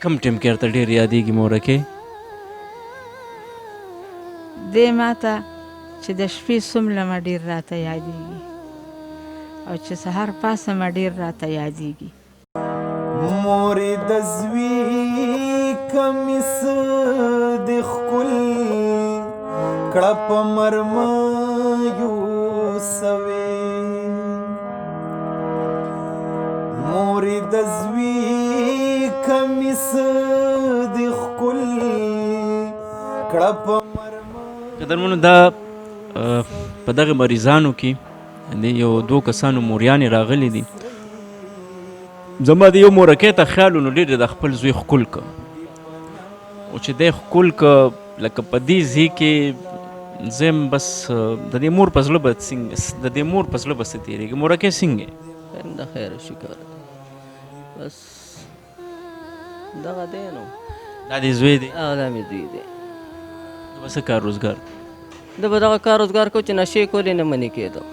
کم ټیم کې درته ډېر یادېږي مورکۍ؟ دې ماته چې د شپې څومره ډېر راته یادېږي او چې سهار پاسه ډېر راته یادېږي. مورې د زوی کمیس د ښکل کړه په مرمیو سوې، مورې د زوی کمیس د ښکل کړه په قدرمنو دا په دغه مریضانو کې د یو دوه کسانو موریانې راغلي دي. زما د یو مورکۍ ته خیال و نو ډېر د خپل زوی ښکل که او چې دی ښکل که لکه په دې ځای کې زه یم بس د دې مور په زړه به د دې مور په زړه به څه تېرېږي. مورکۍ څنګه یې؟ د خیر شکر بس دغه دی نو. دا دې زوی دی؟ دا مې زوی دی. د به څه کار روزګار؟ د به دغه کار روزګار کو چې نشې کولې نه منې کېده.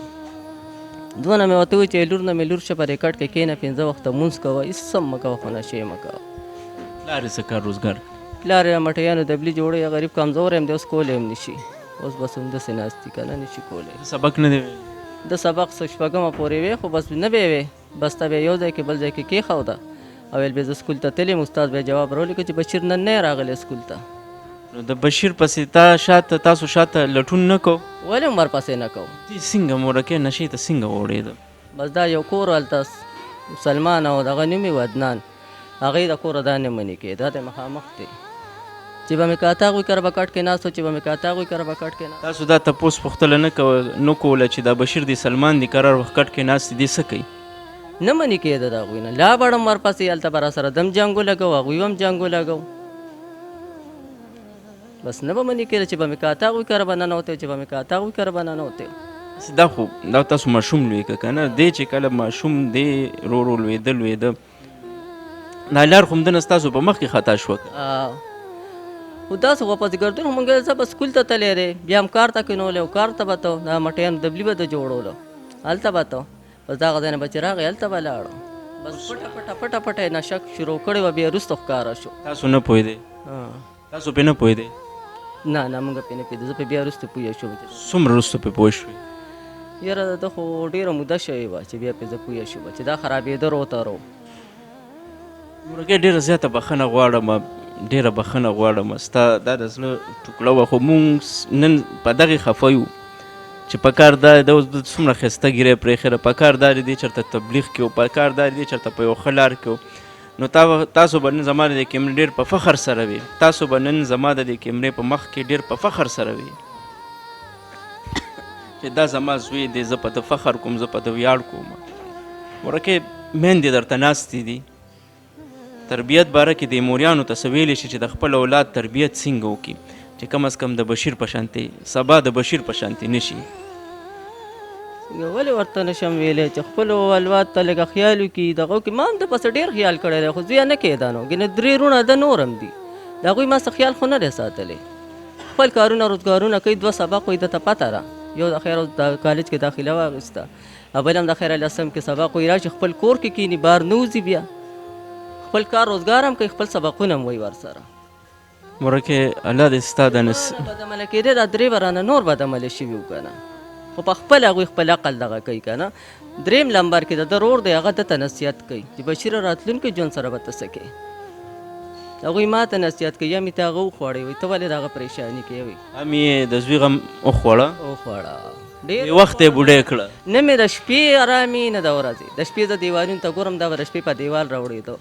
دونه مې ورته وویل چې لور نه مې لور شه په ریکارډ کې کښېنه 15 وخته مونځ کوه هېڅ هم مه کوه خو نشې مه کوه. پلار یې څه کار روزګار؟ پلار یې مټیانو دبلي جوړی غریب کمزوری هم دی اوس کولی هم نشي. اوس بس همداسې ناست دي که نه نشي کولی. سبق نه دی ویلی؟ د سبق څه شپږمه پورې وې خو بس نه به یې وې بس ته به یو ځای کې بل ځای کې کېښوده او ویل بیا زه سکول ته تللی یم استاد به یې جواب راولیکه چې بشیر نن نه یې راغلی سکول ته. نو د بشیر پسې تاسو شاته لټون نه کو؟ ولې هم ورپسې نه کوو. دې څنګه مورکۍ نشې ته څنګه وړېده؟ بس دا یو کور هلته مسلمان او دغه نوم یې و عدنان هغې د کوره دا نه منې کېده دی مخامخ دی چې به مې کاته هغوی کره به کټ کې ناست و چې به مې کاته هغوی کره به کټ کې ناست. تاسو دا تپوس پوښتنه نه کوله چې دا بشیر دی سلمان دی قرار وخت کټ کې ناست دی څه کوي؟ نه منې کېده د هغوی نه لا بړم ورپسې هلته به راسره دم جنګ ولګو هغوی هم جنګ ولګو بس نه به منې کېده چې به مې کاته هغوی کره به ننوتی چې به مې کاته هغوی کره به ننوتی. دا خو دا تاسو ماشوم لوی که که نه دی چې کله ماشوم دی رو رو لوېده دا لار خو همدنه ستاسو په مخ کې خطا شوه که؟ خو داسې واپس ګردون خو مونږ زه به سکول ته تللی دی بیا هم کار ته کېنولی او کار ته به ته دا مټیانو دبلي به د جوړولو هلته به ته بس دغه ځای نه به چې راغی هلته به لاړم بس پټه پټه یې نشک شروع کړې وه بیا وروسته ښکاره شو. تاسو نه پوهېدئ؟ تاسو پرې نه پوهېدئ؟ نه مونږ پرې نه پوهېدو زه پرې بیا وروسته پوه شوم. څومره وروسته پرې پوه شوې؟ یاره ده خو ډېره موده شوې وه چې بیا پرې زه پوه شوم چې دا خرابېده روترو. مورکۍ ډېره زیاته بخښنه غواړم ډېره بخښنه غواړم ستا دا د زړه ټوکړه وه خو مونږ نن په دغې خفه یو چې په کار دا د څومره ښایسته ګیره پرېښېره په کار دا دی چېرته تبلیغ کې و په کار دا دی چېرته په یو ښه لار کې و نو تاسو به نن زما د دې کیمرې ډېر په فخر سره وي تاسو به نن زما د دې کیمرې په مخ کې ډېر په فخر سره وي چې دا زما زوی دی زه په ده فخر کوم زه په ده ویاړ کوم. مورکۍ میندې درته ناستې دي تربیت باره کې د موریانو ته څه ویلی شي چې د خپل اولاد تربیت څنګه وکړي چې کم از کم د بشیر په شانتې سبا د بشیر په شانتې نه شي؟ ولې ورته نشم ویلی چې خپلو اولاد ته لږه خیال وکړي دغه وکړي ما هم د پسې ډېر خیال کړی دی خو زوی نه کېده نو ګینې 3 وروڼه د نور هم دي د هغوی ما څه خیال خو نه دی ساتلی خپل کارونه روزګارونه کوي 2 سبق وایي ده ته پته ده یو د خیر د کالج کې داخله واخیسته او بل هم د خیر لسم کې سبق وایي راشي خپل کور کې کښېني بار نه وځي بیا خپل کار روزګار هم کوي خپل سبقونه هم وایي ورسره. مورکۍ الله دې ستا د بدعمله کېدی دا 3 ورانه نور بدعمله شوي وو که نه خو په خپل هغوی خپل عقل دغه کوي که نه. 3 لمبر کې د ده رور دی هغه ده ته نصیحت کوي چې بشیر راتلونکي ژوند سره به ته څه کوې هغوی ما ته نصیحت کوي یا مې ته هغه وخوړی وایي ته ولې د هغه پریشاني کوې وایي هم یې د زوی غم وخوړه ډېر وخت یې بوډۍ کړه نه مې د شپې ارامي نه د ورځې د شپې زه دیوالونو ته ګورم دا به د شپې په دیوال راوړېدو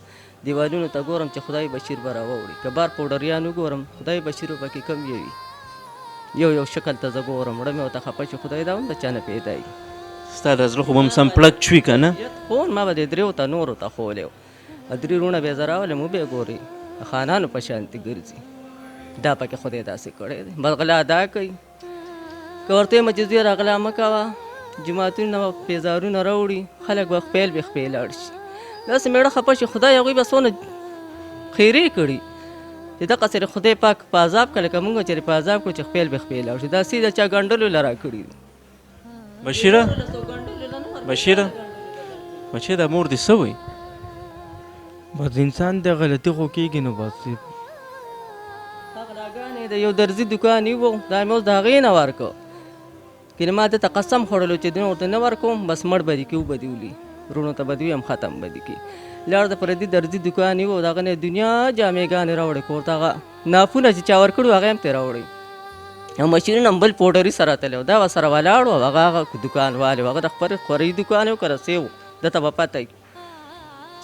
دیوالونو ته ګورم چې خدای بشیر به راوړي که بار پوډریان وګورم خدای بشیر به پکې کم یوي یو شکل ته زه ګورم وړه مې ورته خفه چې خدای دا هم د چا نه پیدا وي ستا د زړه خو به هم سم پړک چوي که نه خو ما به د 3 ته نورو ته ښولی 3 وروڼه بیا زه راولم وبې ګورې خانانو په شانتې ګرځي دا پکې خدای داسې کړی دی بس غلا ادا کوي که ورته یم چې زوی راغلا مه کوه جوماتونه به پیزارونه راوړي خلک به خپیل به خپې لاړ شي داسې مېړه خفه شي خدای هغوی به څونه خیرې کړي چې دغسې خدای پاک په عذاب کړه لکه مونږ چېرې په عذاب کړو چې خپیل به خپې لاړ شي داسې د چا ګنډلو له را کړي بشیره بچې دا مور دې څه وایي بس انسان د غلطي خو کېږي نو بس غلاګانې د یو درزي دوکان یې و دا مې اوس د هغې نه ورکړ کنې ما ده ته قسم خوړلو چې دونه ورته نه ورکوم بس مړ به دي کي وبه دي ولي وروڼو ته به دي ویم ختم به دي کي لاړ د پردي درزي دوکان یې و د هغه نه دنیا جامېګانې راوړې کور ته هغه نافونه چې چا ورکړي هغه هم ترې راوړئ او مشرین هم بل پوډري سره تللی و دا ورسره ولاړ و هغه دوکان والی و هغه د خپل خورۍ دوکان و که د سیو ده ته به پته وي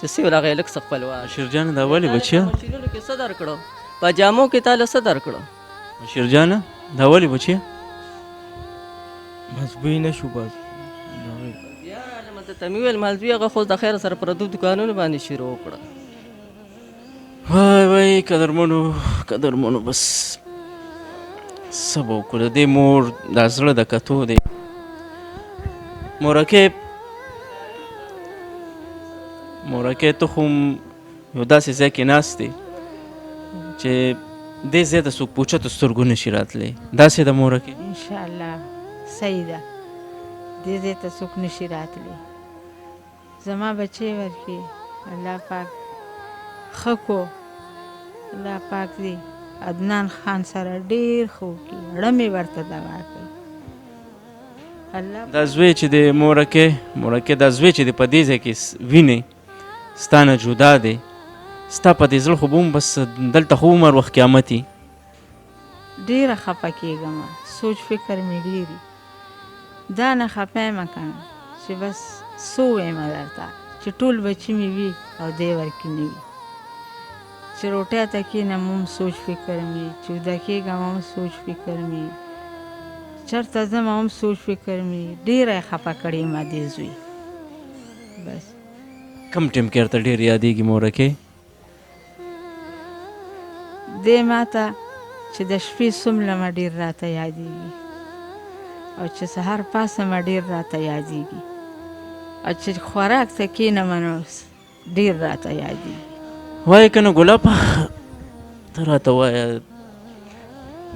چې سیو هغه یې لږ څه خپلوان شیرجانه دا ولې بچیه مشرینو کې څه درکړه په جامو کې تاله څه درکړه شیرجانه دا ولې بچیه بس بوی نه شو بس بیا رالم ته مې ویل مالدوی هغه خو د خیر سره پردو دوکانونو باندې شروع کړه وای وای قدرمنو بس څه به وکړو د دې مور دا زړه د کتو دی مورکۍ ته خو یو داسې ځای کې ناست دی چې دې ځای ته څوک په اوچتو سترګو نشي راتلی داسې د مورکۍ انشاءالله صحیح ده دې ځای ته څوک نشي راتلی زما بچی ورکړي الله پاک ښه کو الله پاک دې عدنان خان سره ډېر ښه وکړي ړمې ورته دوا کوي الله دا زوی چې د مورکۍ دا زوی چې د په دې ځای کې وینې ستا نه جدا دی ستا په دې زړه خو به هم بس دلته خو عمر وخت قیامتي ډېره خفه کېږم سوچ فکر مې ډېري دا نه خفه یم که نه چې بس څه ووایم درته چې ټول بچي مې وي او دی ورکې نه وي چې روټۍ ته کښېنم هم سوچ فکر مې چې وده کېږم هم سوچ فکر مې چېرته ځم هم سوچ فکر مې ډېره یې خفه کړې ما دې زوی بس کم ټیم کې ورته ډېر یادېږي مورکۍ دې ما ته چې د شپې څومره مه ډېر راته یادېږي او چې سهار پاسم ډېر راته یادېږي او چې خوراک ته کښېنم نو ډېر راته یادېږي وایه که نه ګلابه ته راته وایه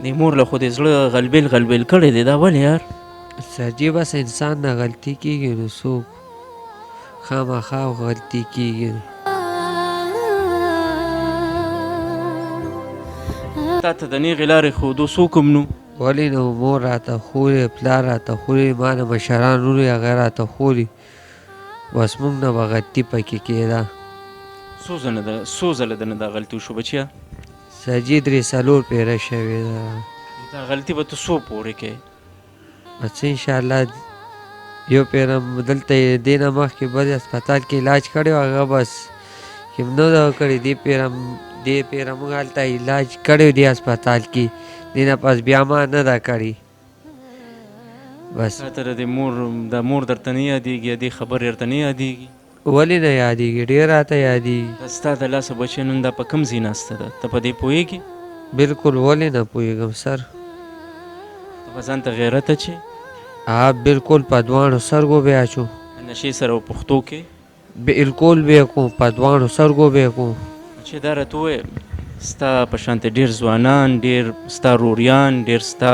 د مور له خو دې زړه غلبېل کړی دی دا ولې یار سرجي بس انسان نه غلطي کېږي نو څوک خامخا غلطي کېږي تا ته د نیغې لارې ښودو څوک هم نو ولې نو مور راته ښولې پلار راته ښولې ما نه مشران ورونو هغه راته ښولې بس موږ نه به غلطي پکې کېده څو ځله دنه دا غلطي وشو بچیه سرجي 3-4 پیره شوې ده دا غلطي به ته څو پورې کوې بس انشاءالله یو پیره دلته یې دې نه مخکې بل هسپتال کې علاج کړی و هغه بس چې نه ده کړی دې پیره موږ هلته علاج کړی و دې هسپتال کې دې نه پس بیا ما نه ده کړی بس تا ته د مور درته نه یادېږي دې خبرې درته نه یادېږي ولې نه یادېږي ډېر راته یادېږي دا ستا د لاسه بچی نن دا په کوم ځای ناسته ده ته په دې پوهېږې بالکل ولې نه پوهېږم سر ته به ځان ته غیرت اچې بالکل په دواړو سترګو به اچو نشې سره په پښتو کې بالکل به یې کوم په دواړو سترګو به یې کوم چې دا راته ووایه ستا په شانته ډېر ځوانان ډېر ستا روریان ډېر ستا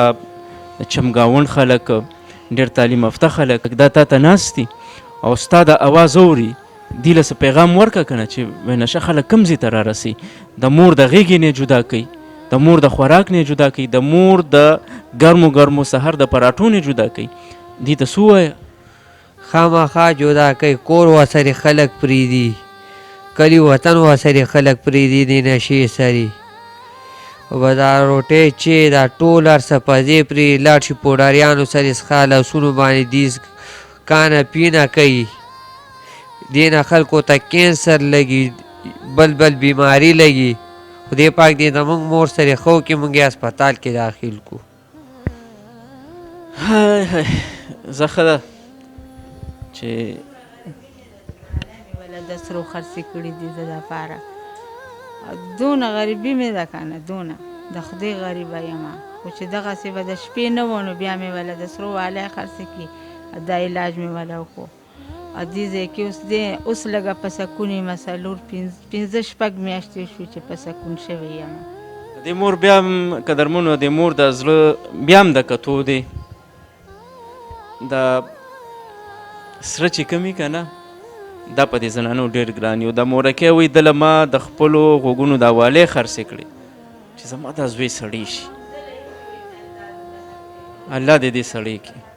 چمګاوڼ خلک ډېر تعلیم یافته خلک دا تا ته ناست دي او ستا د اواز اوري دې له څه پیغام ورکړه که نه چې نشه خلک کوم ځای ته رارسي د مور د غېږې نه جدا کوي د مور د خوراک نه جدا کوي د مور د ګرمو سهار د پراټو نه جدا کوي دې ته څه ووایه خامخا جدا کوي کور ورسرې خلک پرېږدي کلي وطن ورسرې خلک پرېږدي د نشې سرې به دا روټۍ چې دا ټول هر څه په ځای پرې لاړ شي پوډریانو سرې څښا لاسونو باندې دیز کانه پینه کوي دې نه خلکو ته کینسر لګي بل بیماري لګي خدای پاک دې زموږ مور سره ښه وکړي موږ یې هسپتال کې داخل کړو های زه ښه ده چې ولا د سرو خرڅې کړي دي زه دپاره دونه غریبي مې ده که نه دونه د خدای غریبه یم خو چې دغسې به د شپې نه و نو بیا مې ولا د سرو والی خرڅې کړي دا علاج مې ولا وکړو او دې ځای کې اوس لږه په سکون یم 4-5 میاشتې شو چې په سکون شوې یم د مور بیا هم قدرمنو د مور د زړه بیا هم د کتو دی دا سره چې کم وي که نه دا په دې زنانو ډېر ګران یو. دا مورکۍ وایي دله ما د خپلو غوږونو دا والۍ خرڅې کړې چې زما دا زوی سړی شي. الله دې دې سړی کړي.